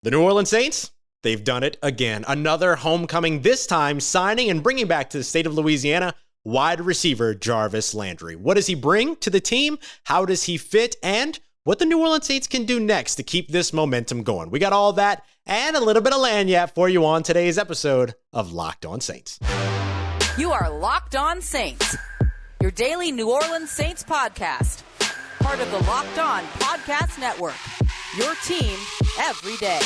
The New Orleans Saints, they've done it again. Another homecoming, this time signing and bringing back to the state of Louisiana wide receiver Jarvis Landry. What does he bring to the team? How does he fit? And what the New Orleans Saints can do next to keep this momentum going. We got all that and a little bit of lagniappe for you on today's episode of Locked On Saints. You are Locked On Saints, your daily New Orleans Saints podcast. Part of the Locked On Podcast Network, your team every day.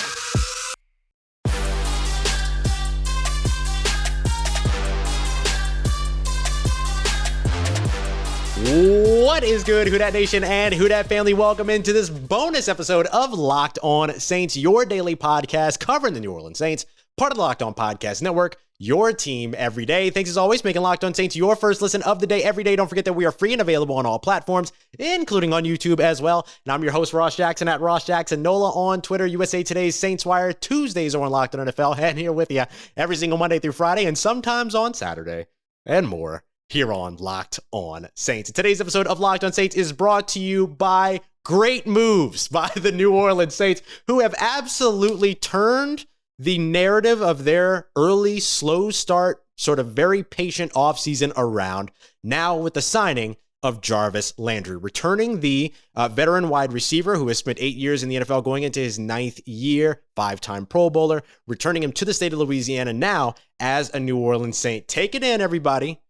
What is good, Who Dat Nation and Who Dat family? Welcome into this bonus episode of Locked On Saints, your daily podcast covering the New Orleans Saints, part of the Locked On Podcast Network, your team every day. Thanks as always, making Locked On Saints your first listen of the day every day. Don't forget that we are free and available on all platforms, including on YouTube as well. And I'm your host, Ross Jackson, at Ross Jackson Nola on Twitter, USA Today's Saints Wire. Tuesdays are on Locked On NFL, and here with you every single Monday through Friday, and sometimes on Saturday, and more here on Locked On Saints. Today's episode of Locked On Saints is brought to you by great moves by the New Orleans Saints, who have absolutely turned the narrative of their early, slow start, sort of very patient offseason around, now with the signing of Jarvis Landry, returning the veteran wide receiver who has spent 8 years in the NFL, going into his 9th year, 5-time Pro Bowler, returning him to the state of Louisiana now as a New Orleans Saint. Take it in, everybody.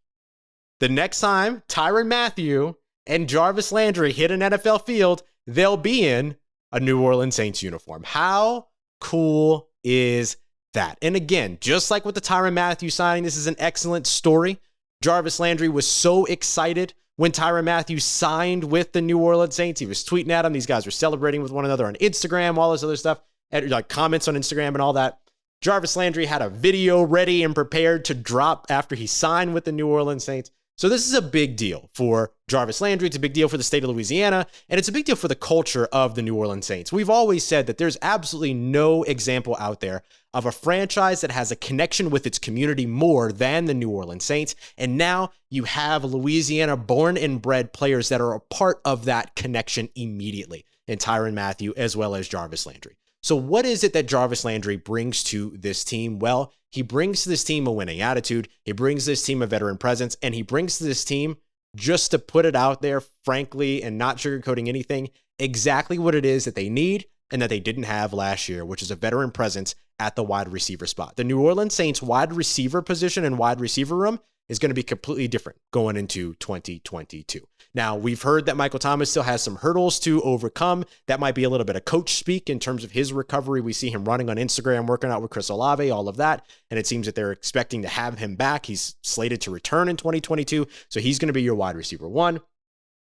The next time Tyrann Mathieu and Jarvis Landry hit an NFL field, they'll be in a New Orleans Saints uniform. How cool is that? And again, just like with the Tyrann Mathieu signing, this is an excellent story. Jarvis Landry was so excited when Tyrann Mathieu signed with the New Orleans Saints. He was tweeting at him. These guys were celebrating with one another on Instagram, all this other stuff, and like comments on Instagram and all that. Jarvis Landry had a video ready and prepared to drop after he signed with the New Orleans Saints. So this is a big deal for Jarvis Landry. It's a big deal for the state of Louisiana, and it's a big deal for the culture of the New Orleans Saints. We've always said that there's absolutely no example out there of a franchise that has a connection with its community more than the New Orleans Saints, and now you have Louisiana born and bred players that are a part of that connection immediately, in Tyrann Mathieu as well as Jarvis Landry. So what is it that Jarvis Landry brings to this team? Well, he brings to this team a winning attitude. He brings to this team a veteran presence, and he brings to this team, just to put it out there, frankly, and not sugarcoating anything, exactly what it is that they need and that they didn't have last year, which is a veteran presence at the wide receiver spot. The New Orleans Saints wide receiver position and wide receiver room is going to be completely different going into 2022. Now, we've heard that Michael Thomas still has some hurdles to overcome. That might be a little bit of coach speak in terms of his recovery. We see him running on Instagram, working out with Chris Olave, all of that. And it seems that they're expecting to have him back. He's slated to return in 2022. So he's going to be your wide receiver one.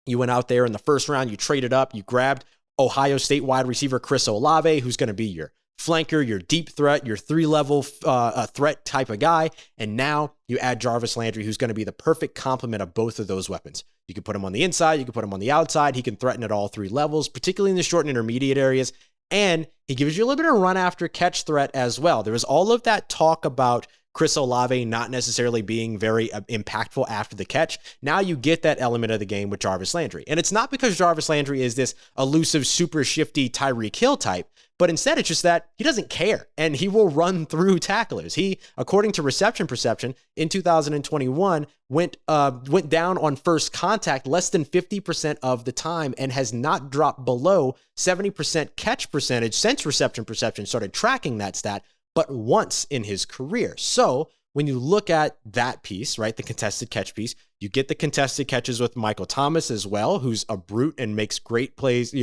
You went out there in the first round, you traded up, you grabbed Ohio State wide receiver Chris Olave, who's going to be your flanker, your deep threat, your 3-level threat type of guy. And now you add Jarvis Landry, who's going to be the perfect complement of both of those weapons. You can put him on the inside, you can put him on the outside. He can threaten at all 3 levels, particularly in the short and intermediate areas. And he gives you a little bit of run after catch threat as well. There was all of that talk about Chris Olave not necessarily being very impactful after the catch. Now you get that element of the game with Jarvis Landry. And it's not because Jarvis Landry is this elusive, super shifty Tyreek Hill type, but instead it's just that he doesn't care and he will run through tacklers. He, according to Reception Perception, in 2021 went down on first contact less than 50% of the time and has not dropped below 70% catch percentage since Reception Perception started tracking that stat, but once in his career. So when you look at that piece, right, the contested catch piece, you get the contested catches with Michael Thomas as well, who's a brute and makes great plays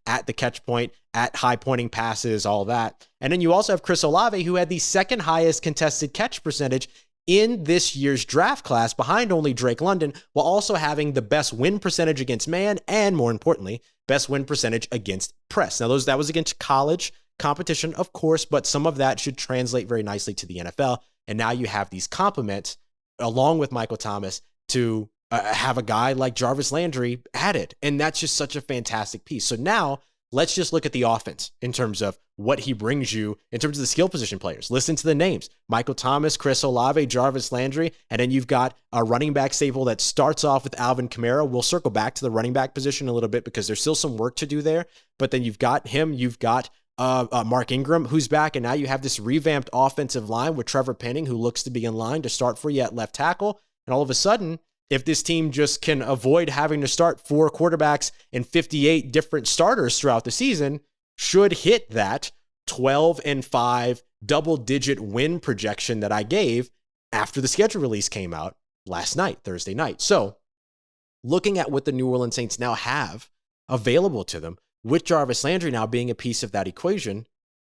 at the catch point, at high pointing passes, all that. And then you also have Chris Olave, who had the second highest contested catch percentage in this year's draft class, behind only Drake London, while also having the best win percentage against man and, more importantly, best win percentage against press. Now, that was against college competition, of course, but some of that should translate very nicely to the NFL. And now you have these compliments along with Michael Thomas to have a guy like Jarvis Landry added. And that's just such a fantastic piece. So now let's just look at the offense in terms of what he brings you in terms of the skill position players. Listen to the names: Michael Thomas, Chris Olave, Jarvis Landry, and then you've got a running back stable that starts off with Alvin Kamara. We'll circle back to the running back position a little bit because there's still some work to do there, but then you've got him, you've got Mark Ingram, who's back, and now you have this revamped offensive line with Trevor Penning, who looks to be in line to start for you at left tackle. And all of a sudden, if this team just can avoid having to start 4 quarterbacks and 58 different starters throughout the season, should hit that 12-5 double-digit win projection that I gave after the schedule release came out last night, Thursday night. So, looking at what the New Orleans Saints now have available to them, with Jarvis Landry now being a piece of that equation,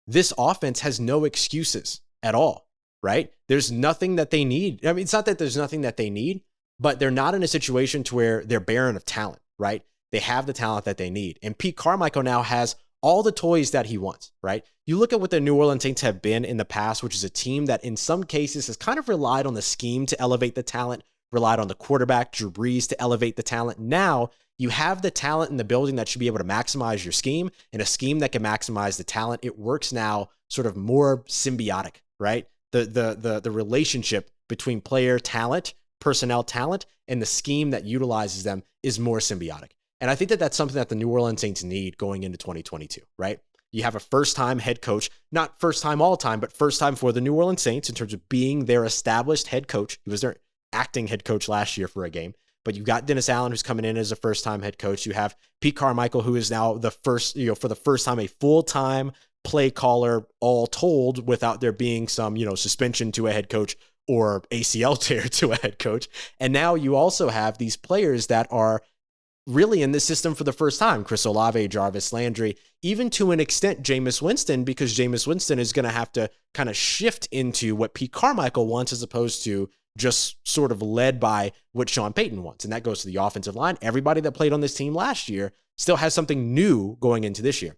this offense has no excuses at all, right? There's nothing that they need. I mean, it's not that there's nothing that they need, but they're not in a situation to where they're barren of talent, right? They have the talent that they need. And Pete Carmichael now has all the toys that he wants, right? You look at what the New Orleans Saints have been in the past, which is a team that in some cases has kind of relied on the scheme to elevate the talent, relied on the quarterback, Drew Brees, to elevate the talent. Now you have the talent in the building that should be able to maximize your scheme, and a scheme that can maximize the talent. It works now sort of more symbiotic, right? The relationship between player talent, personnel talent, and the scheme that utilizes them is more symbiotic. And I think that that's something that the New Orleans Saints need going into 2022, right? You have a first-time head coach, not first-time all-time, but first-time for the New Orleans Saints in terms of being their established head coach. He was their acting head coach last year for a game. But you've got Dennis Allen, who's coming in as a first-time head coach. You have Pete Carmichael, who is now the first, for the first time, a full-time play caller, all told, without there being some, suspension to a head coach or ACL tear to a head coach. And now you also have these players that are really in this system for the first time. Chris Olave, Jarvis Landry, even to an extent, Jameis Winston, because Jameis Winston is going to have to kind of shift into what Pete Carmichael wants as opposed to just sort of led by what Sean Payton wants. And that goes to the offensive line. Everybody that played on this team last year still has something new going into this year.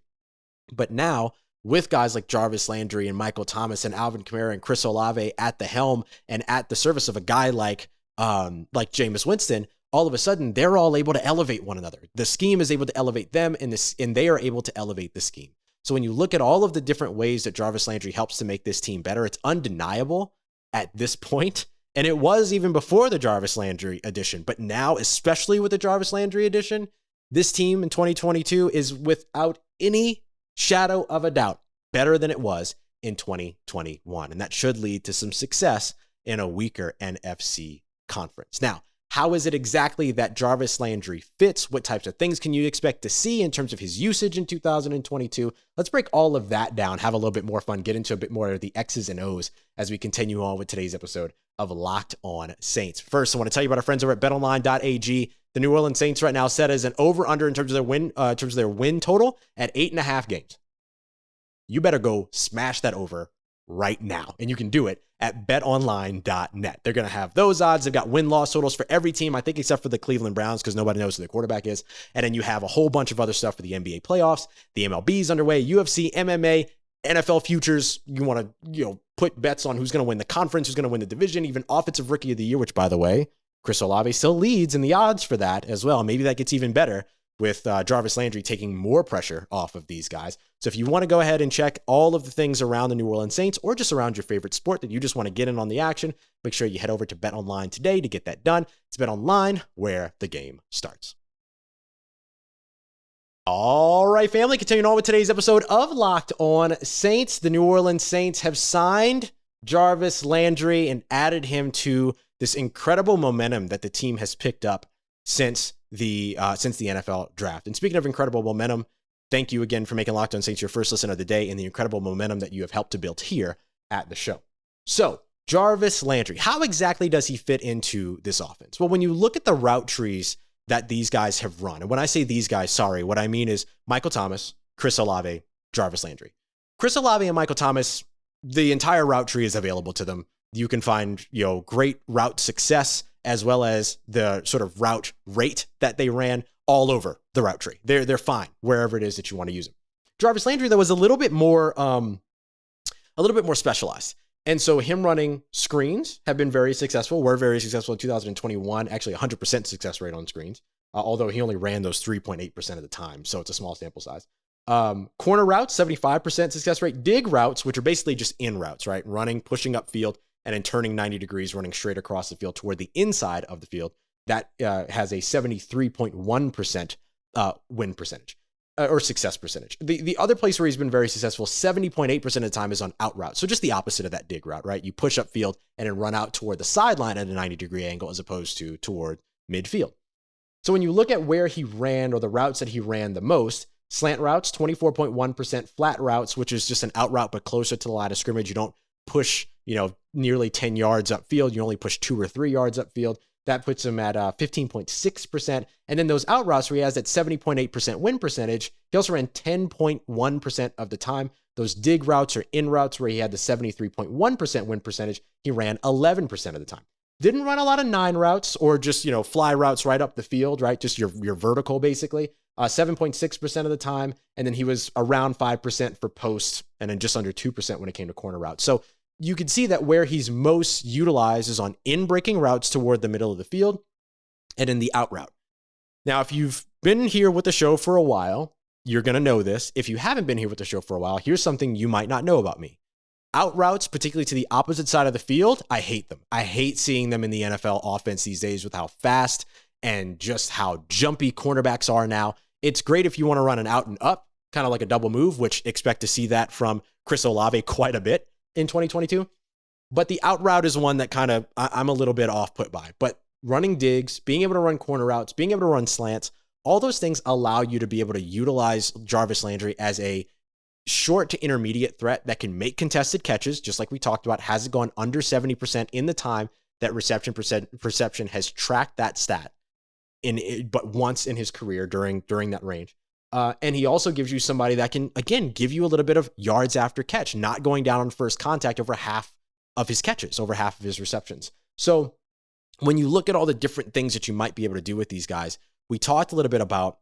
But now, with guys like Jarvis Landry and Michael Thomas and Alvin Kamara and Chris Olave at the helm and at the service of a guy like Jameis Winston, all of a sudden they're all able to elevate one another. The scheme is able to elevate them, and they are able to elevate the scheme. So when you look at all of the different ways that Jarvis Landry helps to make this team better, it's undeniable at this point. And it was even before the Jarvis Landry addition. But now, especially with the Jarvis Landry addition, this team in 2022 is without any shadow of a doubt better than it was in 2021. And that should lead to some success in a weaker NFC conference. Now, how is it exactly that Jarvis Landry fits? What types of things can you expect to see in terms of his usage in 2022? Let's break all of that down, have a little bit more fun, get into a bit more of the X's and O's as we continue on with today's episode of Locked On Saints. First, I want to tell you about our friends over at BetOnline.ag. The New Orleans Saints right now set as an over/under in terms of their win total at 8.5 games. You better go smash that over right now, and you can do it at betonline.net. They're going to have those odds. They've got win-loss totals for every team, I think, except for the Cleveland Browns, because nobody knows who their quarterback is. And then you have a whole bunch of other stuff for the NBA playoffs, the MLB's underway, UFC, MMA, NFL futures. You want to, put bets on who's going to win the conference, who's going to win the division, even offensive rookie of the year, which, by the way, Chris Olave still leads in the odds for that as well. Maybe that gets even better with Jarvis Landry taking more pressure off of these guys. So if you want to go ahead and check all of the things around the New Orleans Saints or just around your favorite sport that you just want to get in on the action, make sure you head over to BetOnline today to get that done. It's BetOnline, where the game starts. All right, family, continuing on with today's episode of Locked On Saints. The New Orleans Saints have signed Jarvis Landry and added him to this incredible momentum that the team has picked up since the NFL draft. And speaking of incredible momentum, thank you again for making Locked On Saints your first listen of the day and the incredible momentum that you have helped to build here at the show. So, Jarvis Landry, how exactly does he fit into this offense? Well, when you look at the route trees that these guys have run, and when I say these guys, what I mean is Michael Thomas, Chris Olave, Jarvis Landry. Chris Olave and Michael Thomas, the entire route tree is available to them. You can find, great route success as well as the sort of route rate that they ran all over the route tree. They're fine wherever it is that you want to use them. Jarvis Landry, though, was a little bit more specialized. And so him running screens have been very successful. Were very successful in 2021, actually 100% success rate on screens, although he only ran those 3.8% of the time, so it's a small sample size. Corner routes, 75% success rate. Dig routes, which are basically just in routes, right? Running, pushing upfield, and then turning 90 degrees, running straight across the field toward the inside of the field. That has a 73.1% win percentage. or success percentage. The other place where he's been very successful, 70.8% of the time, is on out route. So just the opposite of that dig route, right? You push up field and then run out toward the sideline at a 90-degree angle as opposed to toward midfield. So when you look at where he ran or the routes that he ran the most, slant routes, 24.1%, flat routes, which is just an out route but closer to the line of scrimmage. You don't push, nearly 10 yards upfield. You only push 2 or 3 yards upfield. That puts him at 15.6%. And then those out routes where he has that 70.8% win percentage, he also ran 10.1% of the time. Those dig routes or in routes where he had the 73.1% win percentage, he ran 11% of the time. Didn't run a lot of 9 routes or just, fly routes right up the field, right? Just your vertical, basically. 7.6% of the time. And then he was around 5% for posts and then just under 2% when it came to corner routes. So you can see that where he's most utilized is on in-breaking routes toward the middle of the field and in the out route. Now, if you've been here with the show for a while, you're going to know this. If you haven't been here with the show for a while, here's something you might not know about me. Out routes, particularly to the opposite side of the field, I hate them. I hate seeing them in the NFL offense these days with how fast and just how jumpy cornerbacks are now. It's great if you want to run an out and up, kind of like a double move, which expect to see that from Chris Olave quite a bit in 2022. But the out route is one that I'm a little bit off put by. But running digs, being able to run corner routes, being able to run slants, all those things allow you to be able to utilize Jarvis Landry as a short to intermediate threat that can make contested catches, just like we talked about. Hasn't gone under 70% in the time that perception has tracked that stat but once in his career during that range. And he also gives you somebody that can, again, give you a little bit of yards after catch, not going down on first contact over half of his catches, over half of his receptions. So when you look at all the different things that you might be able to do with these guys, we talked a little bit about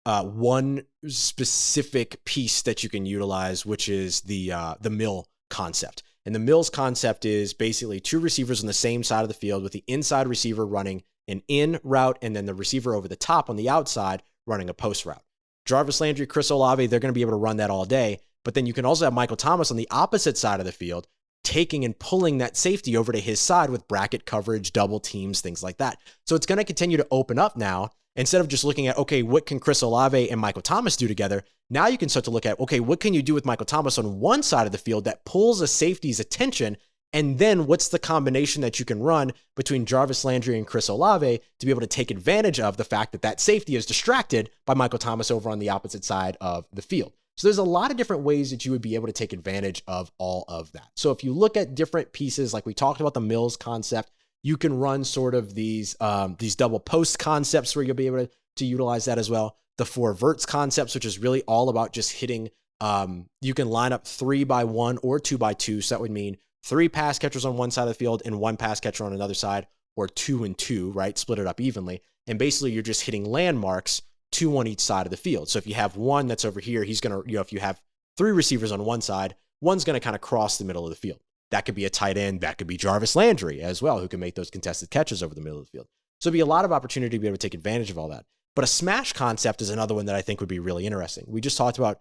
one specific piece that you can utilize, which is the mill concept. And the mills concept is basically 2 receivers on the same side of the field with the inside receiver running an in route and then the receiver over the top on the outside running a post route. Jarvis Landry, Chris Olave, they're going to be able to run that all day. But then you can also have Michael Thomas on the opposite side of the field, taking and pulling that safety over to his side with bracket coverage, double teams, things like that. So it's going to continue to open up now. Instead of just looking at, okay, what can Chris Olave and Michael Thomas do together? Now you can start to look at, okay, what can you do with Michael Thomas on one side of the field that pulls a safety's attention? And then what's the combination that you can run between Jarvis Landry and Chris Olave to be able to take advantage of the fact that that safety is distracted by Michael Thomas over on the opposite side of the field? So there's a lot of different ways that you would be able to take advantage of all of that. So if you look at different pieces, like we talked about the Mills concept, you can run sort of these double post concepts where you'll be able to utilize that as well. The 4 verts concepts, which is really all about just hitting, you can line up 3x1 or 2x2. So that would mean 3 pass catchers on one side of the field and 1 pass catcher on another side, or 2 and 2, right? Split it up evenly. And basically you're just hitting landmarks, 2 on each side of the field. So if you have one that's over here, he's going to, if you have 3 receivers on one side, one's going to kind of cross the middle of the field. That could be a tight end. That could be Jarvis Landry as well, who can make those contested catches over the middle of the field. So it'd be a lot of opportunity to be able to take advantage of all that. But a smash concept is another one that I think would be really interesting. We just talked about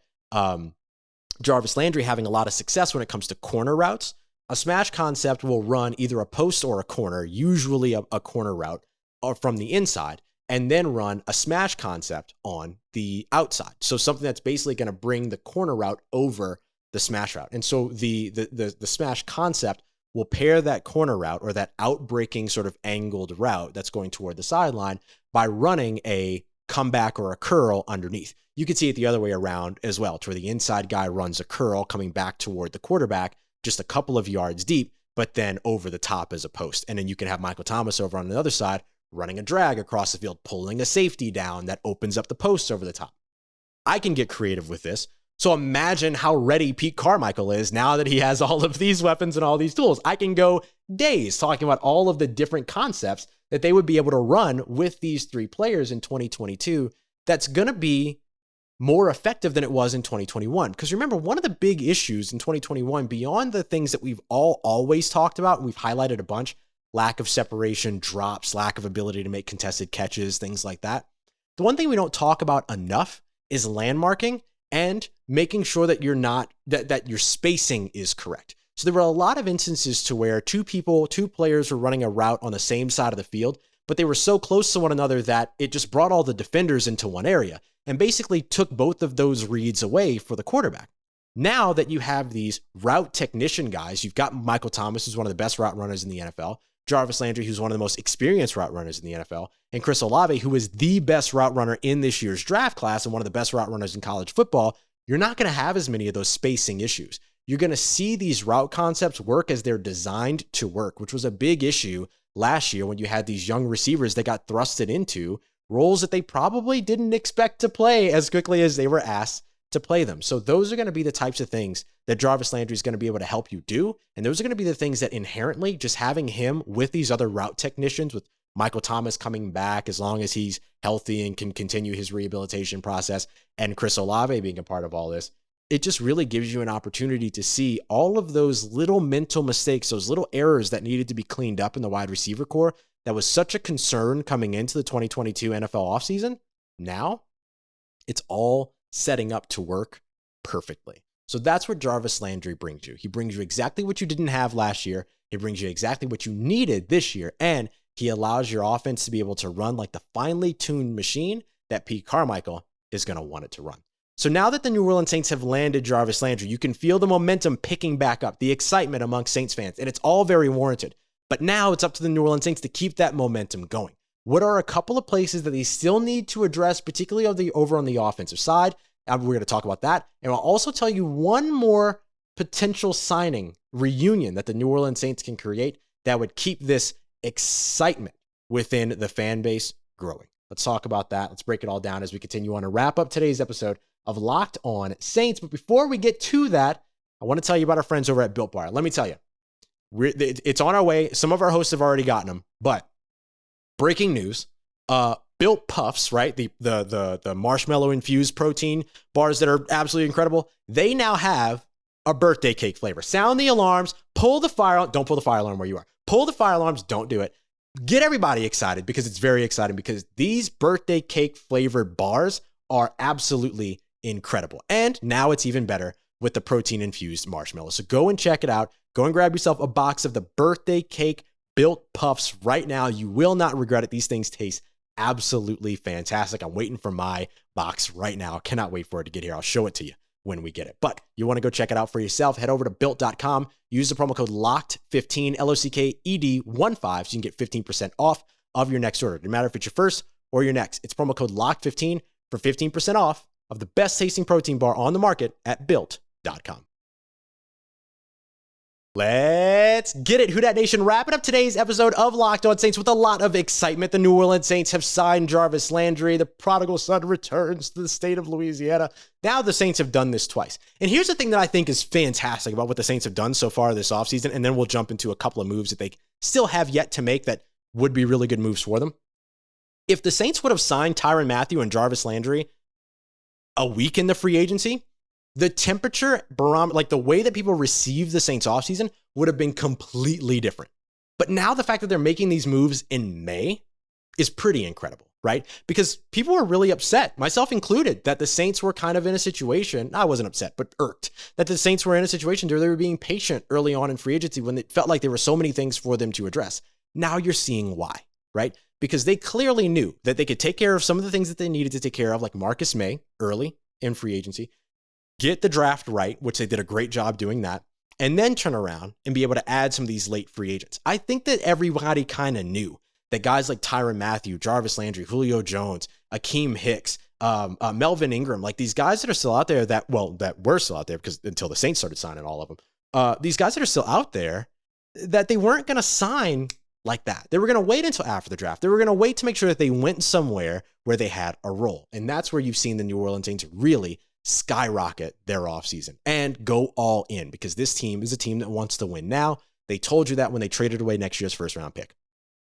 Jarvis Landry having a lot of success when it comes to corner routes. A smash concept will run either a post or a corner, usually a corner route, or from the inside, and then run a smash concept on the outside. So something that's basically going to bring the corner route over the smash route. And so the smash concept will pair that corner route or that outbreaking sort of angled route that's going toward the sideline by running a comeback or a curl underneath. You could see it the other way around as well, to where the inside guy runs a curl coming back toward the quarterback just a couple of yards deep, but then over the top as a post. And then you can have Michael Thomas over on the other side running a drag across the field, pulling a safety down that opens up the posts over the top. I can get creative with this. So imagine how ready Pete Carmichael is now that he has all of these weapons and all these tools. I can go days talking about all of the different concepts that they would be able to run with these 3 players in 2022 that's going to be more effective than it was in 2021. Because remember, one of the big issues in 2021, beyond the things that we've always talked about, and we've highlighted a bunch, lack of separation, drops, lack of ability to make contested catches, things like that. The one thing we don't talk about enough is landmarking and making sure that you're not, that your spacing is correct. So there were a lot of instances to where 2 players were running a route on the same side of the field, but they were so close to one another that it just brought all the defenders into one area and basically took both of those reads away for the quarterback. Now that you have these route technician guys, you've got Michael Thomas, who's one of the best route runners in the NFL, Jarvis Landry, who's one of the most experienced route runners in the NFL, and Chris Olave, who is the best route runner in this year's draft class and one of the best route runners in college football. You're not going to have as many of those spacing issues. You're going to see these route concepts work as they're designed to work, which was a big issue last year when you had these young receivers that got thrusted into roles that they probably didn't expect to play as quickly as they were asked to play them. So those are going to be the types of things that Jarvis Landry is going to be able to help you do. And those are going to be the things that inherently just having him with these other route technicians, with Michael Thomas coming back as long as he's healthy and can continue his rehabilitation process, and Chris Olave being a part of all this, it just really gives you an opportunity to see all of those little mental mistakes, those little errors that needed to be cleaned up in the wide receiver core that was such a concern coming into the 2022 NFL offseason. Now it's all setting up to work perfectly. So that's what Jarvis Landry brings you. He brings you exactly what you didn't have last year. He brings you exactly what you needed this year. And he allows your offense to be able to run like the finely tuned machine that Pete Carmichael is going to want it to run. So now that the New Orleans Saints have landed Jarvis Landry, you can feel the momentum picking back up, the excitement among Saints fans, and it's all very warranted. But now it's up to the New Orleans Saints to keep that momentum going. What are a couple of places that they still need to address, particularly over on the offensive side? We're going to talk about that. And I'll also tell you one more potential signing reunion that the New Orleans Saints can create that would keep this excitement within the fan base growing. Let's talk about that. Let's break it all down as we continue on to wrap up today's episode of Locked On Saints. But before we get to that, I want to tell you about our friends over at Built Bar. Let me tell you, it's on our way. Some of our hosts have already gotten them, but breaking news, Built Puffs, right? The marshmallow infused protein bars that are absolutely incredible. They now have a birthday cake flavor. Sound the alarms, pull the fire, don't pull the fire alarm where you are. Pull the fire alarms, don't do it. Get everybody excited because it's very exciting, because these birthday cake flavored bars are absolutely incredible. And now it's even better with the protein infused marshmallow. So go and check it out. Go and grab yourself a box of the birthday cake Built Puffs right now. You will not regret it. These things taste absolutely fantastic. I'm waiting for my box right now. Cannot wait for it to get here. I'll show it to you when we get it. But you want to go check it out for yourself, head over to built.com. Use the promo code LOCKED15, LOCKED15, so you can get 15% off of your next order. No matter if it's your first or your next, it's promo code LOCKED15 for 15% off of the best tasting protein bar on the market at built.com. Let's get it, Who Dat Nation. Wrapping up today's episode of Locked On Saints with a lot of excitement. The New Orleans Saints have signed Jarvis Landry. The prodigal son returns to the state of Louisiana. Now the Saints have done this twice. And here's the thing that I think is fantastic about what the Saints have done so far this offseason, and then we'll jump into a couple of moves that they still have yet to make that would be really good moves for them. If the Saints would have signed Tyrann Mathieu and Jarvis Landry a week in the free agency, the temperature barometer, like the way that people receive the Saints offseason, would have been completely different. But now the fact that they're making these moves in May is pretty incredible, right? Because people were really upset, myself included, that the Saints were kind of in a situation, I wasn't upset, but irked, that the Saints were in a situation where they were being patient early on in free agency when it felt like there were so many things for them to address. Now you're seeing why, right? Because they clearly knew that they could take care of some of the things that they needed to take care of, like Marcus May early in free agency, get the draft right, which they did a great job doing that, and then turn around and be able to add some of these late free agents. I think that everybody kind of knew that guys like Tyrann Mathieu, Jarvis Landry, Julio Jones, Akeem Hicks, Melvin Ingram, like these guys that are still out there that were still out there because until the Saints started signing all of them, these guys that are still out there, that they weren't going to sign like that. They were going to wait until after the draft. They were going to wait to make sure that they went somewhere where they had a role. And that's where you've seen the New Orleans Saints really skyrocket their offseason and go all in, because this team is a team that wants to win now. They told you that when they traded away next year's first round pick.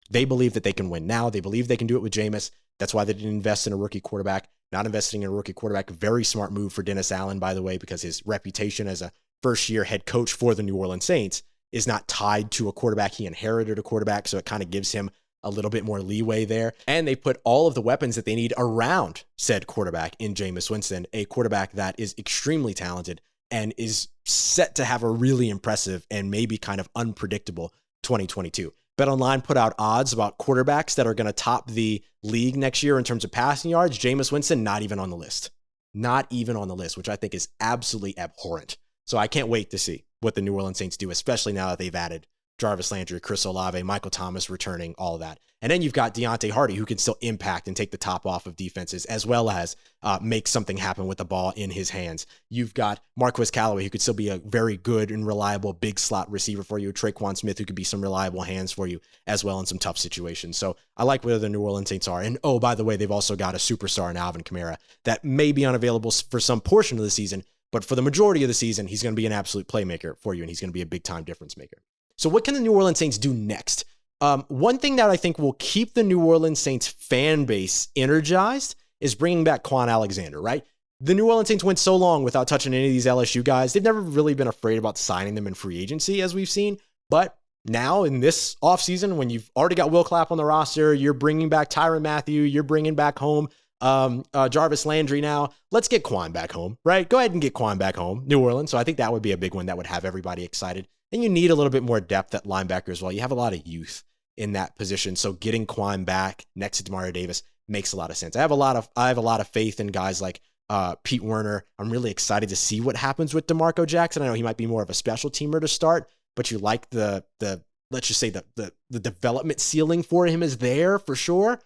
They believe that they can win now. They believe they can do it with Jameis. That's why they didn't invest in a rookie quarterback. Not investing in a rookie quarterback, very smart move for Dennis Allen, by the way, because his reputation as a first-year head coach for the New Orleans Saints is not tied to a quarterback. He inherited a quarterback, so it kind of gives him a little bit more leeway there. And they put all of the weapons that they need around said quarterback in Jameis Winston, a quarterback that is extremely talented and is set to have a really impressive and maybe kind of unpredictable 2022. BetOnline put out odds about quarterbacks that are going to top the league next year in terms of passing yards. Jameis Winston, not even on the list. Not even on the list, which I think is absolutely abhorrent. So I can't wait to see what the New Orleans Saints do, especially now that they've added Jarvis Landry, Chris Olave, Michael Thomas returning, all of that. And then you've got Deontay Hardy, who can still impact and take the top off of defenses, as well as make something happen with the ball in his hands. You've got Marquez Callaway, who could still be a very good and reliable big slot receiver for you. Traquan Smith, who could be some reliable hands for you as well in some tough situations. So I like where the New Orleans Saints are. And oh, by the way, they've also got a superstar in Alvin Kamara that may be unavailable for some portion of the season, but for the majority of the season, he's going to be an absolute playmaker for you, and he's going to be a big-time difference maker. So what can the New Orleans Saints do next? One thing that I think will keep the New Orleans Saints fan base energized is bringing back Kwon Alexander, right? The New Orleans Saints went so long without touching any of these LSU guys. They've never really been afraid about signing them in free agency, as we've seen. But now in this offseason, when you've already got Will Clapp on the roster, you're bringing back Tyrann Mathieu, you're bringing back home Jarvis Landry now. Let's get Kwon back home, right? Go ahead and get Kwon back home, New Orleans. So I think that would be a big one that would have everybody excited. And you need a little bit more depth at linebacker as well. You have a lot of youth in that position. So getting Kwon back next to Demario Davis makes a lot of sense. I have a lot of faith in guys like Pete Werner. I'm really excited to see what happens with DeMarco Jackson. I know he might be more of a special teamer to start, but you like the let's just say the development ceiling for him is there for sure.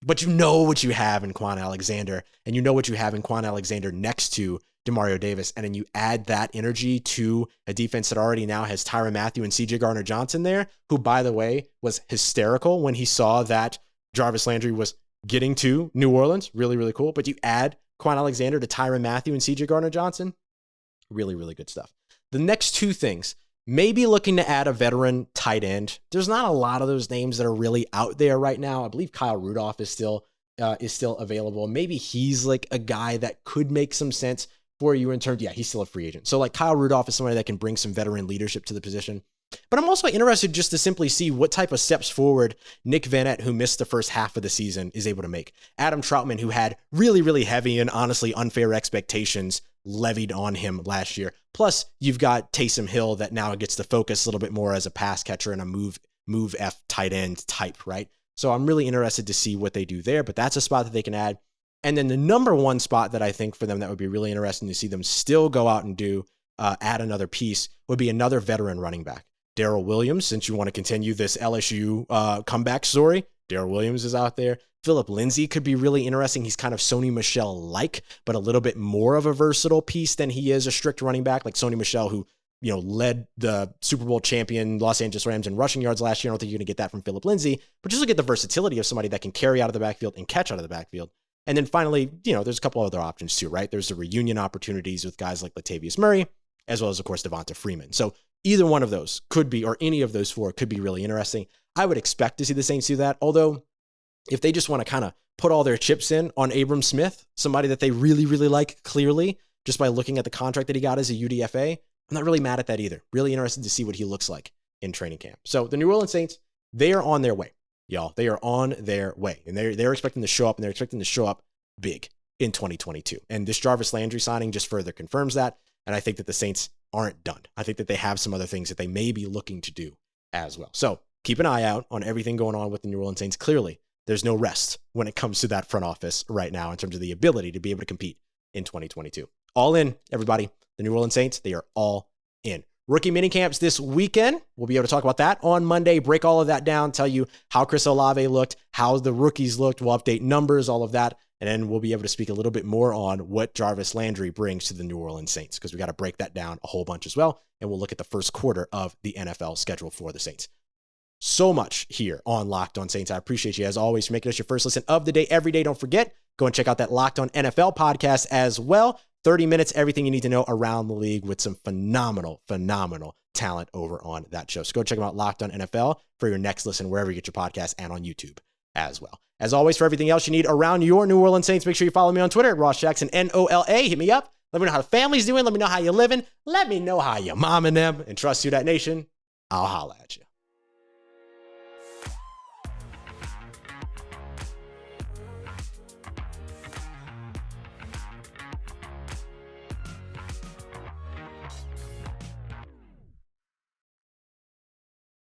But you know what you have in Kwon Alexander, and you know what you have in Kwon Alexander next to Demario Davis, and then you add that energy to a defense that already now has Tyrann Mathieu and C.J. Gardner-Johnson there, who, by the way, was hysterical when he saw that Jarvis Landry was getting to New Orleans. Really, really cool. But you add Kwon Alexander to Tyrann Mathieu and C.J. Gardner-Johnson. Really, really good stuff. The next two things, maybe looking to add a veteran tight end. There's not a lot of those names that are really out there right now. I believe Kyle Rudolph is still available. Maybe he's like a guy that could make some sense for you in terms, he's still a free agent. So like Kyle Rudolph is somebody that can bring some veteran leadership to the position. But I'm also interested just to simply see what type of steps forward Nick Vanette, who missed the first half of the season, is able to make. Adam Troutman, who had really, really heavy and honestly unfair expectations levied on him last year. Plus, you've got Taysom Hill that now gets to focus a little bit more as a pass catcher and a move F tight end type, right? So I'm really interested to see what they do there, but that's a spot that they can add. And then the number one spot that I think for them that would be really interesting to see them still go out and do, add another piece, would be another veteran running back. Darrell Williams, since you want to continue this LSU comeback story, Darrell Williams is out there. Phillip Lindsay could be really interesting. He's kind of Sony Michel-like, but a little bit more of a versatile piece than he is a strict running back like Sony Michel, who led the Super Bowl champion Los Angeles Rams in rushing yards last year. I don't think you're going to get that from Phillip Lindsay, but just look at the versatility of somebody that can carry out of the backfield and catch out of the backfield. And then finally, there's a couple other options too, right? There's the reunion opportunities with guys like Latavius Murray, as well as, of course, Devonta Freeman. So either one of those could be, or any of those four could be really interesting. I would expect to see the Saints do that. Although, if they just want to kind of put all their chips in on Abram Smith, somebody that they really, really like clearly, just by looking at the contract that he got as a UDFA, I'm not really mad at that either. Really interested to see what he looks like in training camp. So the New Orleans Saints, they are on their way. Y'all, they are on their way, and they're expecting to show up, and they're expecting to show up big in 2022. And this Jarvis Landry signing just further confirms that. And I think that the Saints aren't done. I think that they have some other things that they may be looking to do as well. So keep an eye out on everything going on with the New Orleans Saints. Clearly, there's no rest when it comes to that front office right now in terms of the ability to be able to compete in 2022. All in, everybody. The New Orleans Saints, they are all in. Rookie minicamps this weekend. We'll be able to talk about that on Monday, break all of that down, tell you how Chris Olave looked, how the rookies looked. We'll update numbers, all of that. And then we'll be able to speak a little bit more on what Jarvis Landry brings to the New Orleans Saints, because we got to break that down a whole bunch as well. And we'll look at the first quarter of the NFL schedule for the Saints. So much here on Locked On Saints. I appreciate you, as always, for making us your first listen of the day every day. Don't forget, go and check out that Locked On NFL podcast as well. 30 minutes, everything you need to know around the league with some phenomenal talent over on that show. So go check them out, Locked On NFL, for your next listen wherever you get your podcast and on YouTube as well. As always, for everything else you need around your New Orleans Saints, make sure you follow me on Twitter at Ross Jackson, NOLA. Hit me up. Let me know how the family's doing. Let me know how you're living. Let me know how your mom and them. And trust you, that nation. I'll holla at you.